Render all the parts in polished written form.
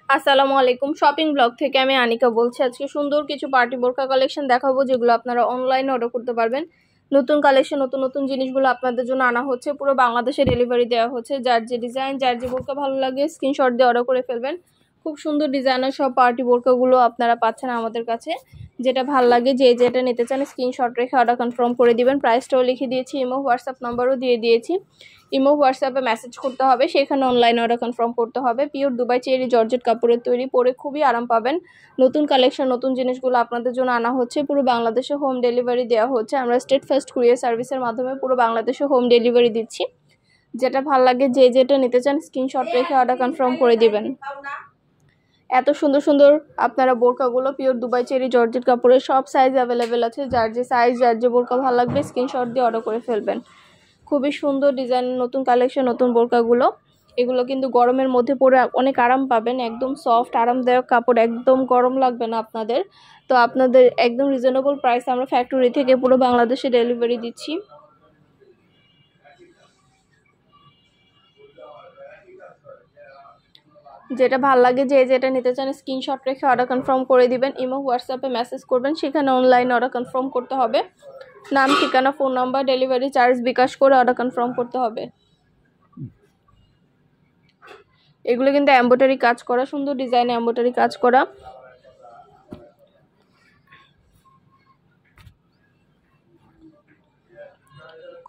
আসসালামু আলাইকুম। Shopping blog থেকে আমি আনিকা বলছি। আজকে সুন্দর কিছু পার্টি বোরকা কালেকশন দেখাবো, যেগুলো আপনারা অনলাইনে অর্ডার করতে পারবেন। নতুন কালেকশন, নতুন নতুন জিনিসগুলো আপনাদের জন্য আনা হচ্ছে। পুরো বাংলাদেশে ডেলিভারি দেওয়া হচ্ছে। যার যে ডিজাইন, যার যে বোরকা ভালো লাগে স্ক্রিনশট দিয়ে অর্ডার করে ফেলবেন। খুব সুন্দর ডিজাইনের সব পার্টি বোরকাগুলো আপনারা পাচ্ছেন আমাদের কাছে। যেটা ভালো লাগে, যে যেটা নিতে চান স্ক্রিনশট রেখে অর্ডার কনফার্ম করে দিবেন। প্রাইসটাও লিখে দিয়েছি, ইমো হোয়াটসঅ্যাপ নাম্বারও দিয়ে দিয়েছি। ইমো হোয়াটসঅ্যাপে মেসেজ করতে হবে, সেখানে অনলাইন অর্ডার কনফার্ম করতে হবে। পিওর দুবাই চেরি জর্জেট কাপড়ের তৈরি, পরে খুবই আরাম পাবেন। নতুন কালেকশন, নতুন জিনিসগুলো আপনাদের জন্য আনা হচ্ছে। পুরো বাংলাদেশে হোম ডেলিভারি দেওয়া হচ্ছে। আমরা স্টেট ফার্স্ট কুরিয়ার সার্ভিসের মাধ্যমে পুরো বাংলাদেশে হোম ডেলিভারি দিচ্ছি। যেটা ভালো লাগে, যে যেটা নিতে চান স্ক্রিনশট রেখে অর্ডার কনফার্ম করে দিবেন। এত সুন্দর সুন্দর আপনারা বোরকাগুলো পিওর দুবাই চেরি জর্জেট কাপড়ের, সব সাইজ অ্যাভেলেবেল আছে। যার যে সাইজ, যার যে বোরকা ভালো লাগবে স্ক্রিনশট দিয়ে অর্ডার করে ফেলবেন। খুবই সুন্দর ডিজাইন, নতুন কালেকশন, নতুন বোরকাগুলো। এগুলো কিন্তু গরমের মধ্যে পরে অনেক আরাম পাবেন। একদম সফট আরামদায়ক কাপড়, একদম গরম লাগবে না আপনাদের। তো আপনাদের একদম রিজনেবল প্রাইস আমরা ফ্যাক্টরি থেকে পুরো বাংলাদেশে ডেলিভারি দিচ্ছি। যেটা ভালো লাগে, যে যেটা নিতে চান স্ক্রিনশট রেখে অর্ডার কনফার্ম করে দিবেন। ইমো হোয়াটসঅ্যাপে মেসেজ করবেন, সেখানে অনলাইন অর্ডার কনফার্ম করতে হবে। নাম, ঠিকানা, phone number, delivery charge bKash করে অর্ডার কনফার্ম করতে হবে। এগুলো কিন্তু এমব্রয়ডারি কাজ করা, সুন্দর ডিজাইনে এমব্রয়ডারি কাজ করা।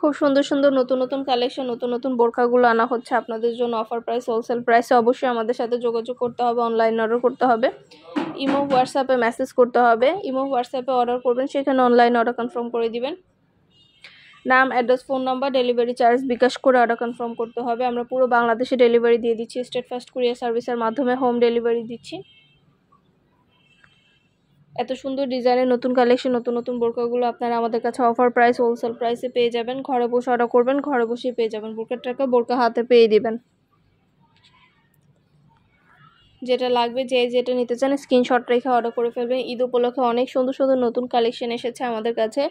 খুব সুন্দর সুন্দর নতুন নতুন কালেকশন, নতুন নতুন বোরকাগুলো আনা হচ্ছে আপনাদের জন্য অফার প্রাইস, হোলসেল প্রাইসে। অবশ্যই আমাদের সাথে যোগাযোগ করতে হবে, অনলাইন অর্ডার করতে হবে। ইমো হোয়াটসঅ্যাপে মেসেজ করতে হবে। ইমো হোয়াটসঅ্যাপে অর্ডার করবেন, সেখানে অনলাইন অর্ডার কনফার্ম করে দিবেন। নাম, address, phone number, delivery charge bKash করে অর্ডার কনফার্ম করতে হবে। আমরা পুরো বাংলাদেশে ডেলিভারি দিয়ে দিচ্ছি। স্টেট ফার্স্ট কুরিয়ার সার্ভিসের মাধ্যমে হোম ডেলিভারি দিচ্ছি। এত সুন্দর ডিজাইনের নতুন কালেকশন, নতুন নতুন বোরকাগুলো আপনারা আমাদের কাছে অফার প্রাইস, হোলসেল প্রাইসে পেয়ে যাবেন। ঘরে বসে অর্ডার করবেন, ঘরে বসেই পেয়ে যাবেন। বোরকার টাকা বোরকা হাতে পেয়ে দিবেন। যেটা লাগবে, যে যেটা নিতে চান স্ক্রিনশট রেখে অর্ডার করে ফেলবেন। ঈদ উপলক্ষে অনেক সুন্দর সুন্দর নতুন কালেকশন এসেছে আমাদের কাছে।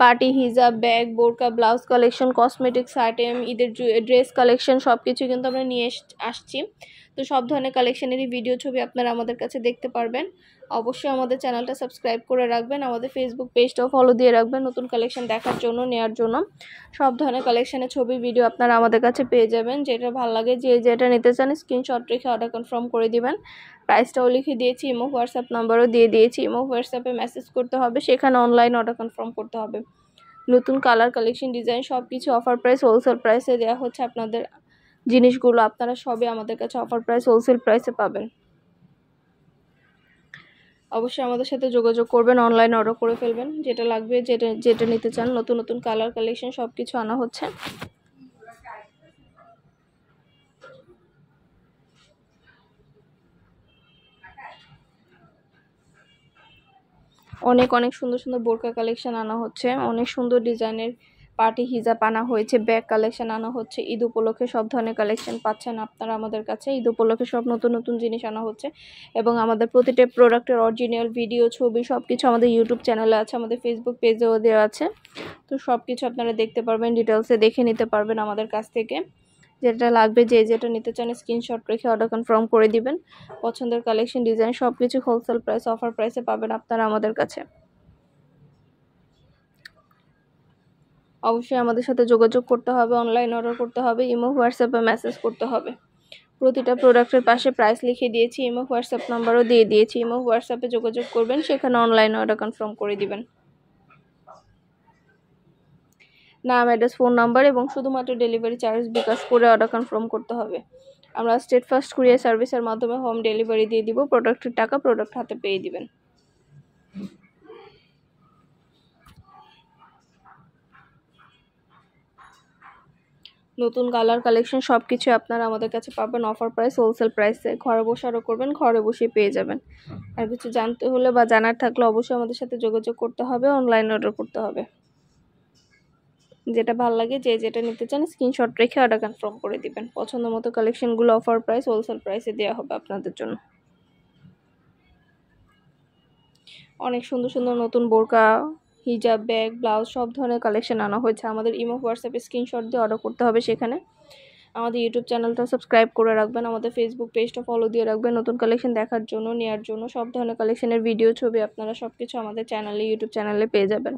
পার্টি হিজাব, ব্যাগ, বোরকা, ব্লাউজ কালেকশন, কসমেটিক্স আইটেম, ঈদের ড্রেস কালেকশন, সব কিছু কিন্তু আমরা নিয়ে আসছি। তো সব ধরনের কালেকশনেরই ভিডিও, ছবি আপনারা আমাদের কাছে দেখতে পারবেন। অবশ্যই আমাদের চ্যানেলটা সাবস্ক্রাইব করে রাখবেন, আমাদের ফেসবুক পেজটাও ফলো দিয়ে রাখবেন নতুন কালেকশন দেখার জন্য, নেওয়ার জন্য। সব ধরনের কালেকশনের ছবি, ভিডিও আপনারা আমাদের কাছে পেয়ে যাবেন। যেটা ভালো লাগে, যে যেটা নিতে চান স্ক্রিনশট রেখে অর্ডার কনফার্ম করে দিবেন। প্রাইসটাও লিখে দিয়েছি, ইমো হোয়াটসঅ্যাপ নাম্বারও দিয়ে দিয়েছি। ইমো হোয়াটসঅ্যাপে মেসেজ করতে হবে, সেখানে অনলাইন অর্ডার কনফার্ম করতে হবে। নতুন কালার, কালেকশন, ডিজাইন সব কিছু অফার প্রাইস, হোলসেল প্রাইসে দেওয়া হচ্ছে আপনাদের জিনিসগুলো। আপনারা সবই আমাদের কাছে অফার প্রাইস, হোলসেল প্রাইসে পাবেন। অবশ্যই আমাদের সাথে যোগাযোগ করবেন, অনলাইন অর্ডার করে ফেলবেন। যেটা লাগবে, যেটা যেটা নিতে চান, নতুন নতুন কালার, কালেকশন সব কিছু আনা হচ্ছে। অনেক অনেক সুন্দর সুন্দর বোরকা কালেকশন আনা হচ্ছে। অনেক সুন্দর ডিজাইনের পার্টি হিজাব আনা হয়েছে, ব্যাগ কালেকশন আনা হচ্ছে। ঈদ উপলক্ষে সব ধরনের কালেকশন পাচ্ছেন আপনারা আমাদের কাছে। ঈদ উপলক্ষে সব নতুন নতুন জিনিস আনা হচ্ছে, এবং আমাদের প্রতিটা প্রোডাক্টের অরিজিনাল ভিডিও, ছবি সব কিছু আমাদের ইউটিউব চ্যানেলে আছে, আমাদের ফেসবুক পেজেও দেওয়া আছে। তো সব কিছু আপনারা দেখতে পারবেন, ডিটেলসে দেখে নিতে পারবেন আমাদের কাছ থেকে। যেটা লাগবে, যে যেটা নিতে চান স্ক্রিনশট রেখে অর্ডার কনফার্ম করে দিবেন। পছন্দের কালেকশন, ডিজাইন সব কিছু হোলসেল প্রাইস, অফার প্রাইসে পাবেন আপনারা আমাদের কাছে। অবশ্যই আমাদের সাথে যোগাযোগ করতে হবে, অনলাইন অর্ডার করতে হবে, ইমো হোয়াটসঅ্যাপে মেসেজ করতে হবে। প্রতিটা প্রোডাক্টের পাশে প্রাইস লিখে দিয়েছি, ইমো হোয়াটসঅ্যাপ নাম্বারও দিয়ে দিয়েছি। ইমো হোয়াটসঅ্যাপে যোগাযোগ করবেন, সেখানে অনলাইন অর্ডার কনফার্ম করে দিবেন। নাম, অ্যাড্রেস, ফোন নাম্বার এবং শুধুমাত্র ডেলিভারি চার্জ বিকাশ করে অর্ডার কনফার্ম করতে হবে। আমরা স্টেট ফার্স্ট কুরিয়ার সার্ভিসের মাধ্যমে হোম ডেলিভারি দিয়ে দিব। প্রোডাক্টের টাকা প্রোডাক্ট হাতে পেয়ে দিবেন। নতুন কালার, কালেকশন সব কিছু আপনারা আমাদের কাছে পাবেন অফার প্রাইস, হোলসেল প্রাইসে। ঘরে বসে অর্ডার করবেন, ঘরে বসেই পেয়ে যাবেন। আর কিছু জানতে হলে বা জানার থাকলে অবশ্যই আমাদের সাথে যোগাযোগ করতে হবে, অনলাইন অর্ডার করতে হবে। যেটা ভালো লাগে, যে যেটা নিতে চান স্ক্রিনশট রেখে অর্ডার কনফার্ম করে দিবেন। পছন্দ মতো কালেকশনগুলো অফার প্রাইস, হোলসেল প্রাইসে দেওয়া হবে আপনাদের জন্য। অনেক সুন্দর সুন্দর নতুন বোরকা, হিজাব, ব্যাগ, ব্লাউজ সব ধরনের কালেকশন আনা হয়েছে। আমাদের ইমো হোয়াটসঅ্যাপে স্ক্রিনশট দিয়ে অর্ডার করতে হবে, সেখানে আমাদের ইউটিউব চ্যানেলটা সাবস্ক্রাইব করে রাখবেন, আমাদের ফেসবুক পেজটা ফলো দিয়ে রাখবেন নতুন কালেকশন দেখার জন্য, নেওয়ার জন্য। সব ধরনের কালেকশনের ভিডিও, ছবি আপনারা সব কিছু আমাদের ইউটিউব চ্যানেলে পেয়ে যাবেন।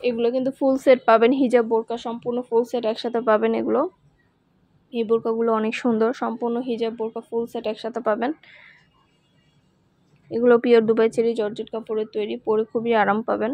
এগুলো কিন্তু ফুল সেট পাবেন, হিজাব বোরকা সম্পূর্ণ ফুল সেট একসাথে পাবেন। এই বোরকাগুলো অনেক সুন্দর, সম্পূর্ণ হিজাব বোরকা ফুল সেট একসাথে পাবেন। এগুলো পিওর দুবাই চেরি জর্জেট কাপড়ের তৈরি, পরে খুবই আরাম পাবেন।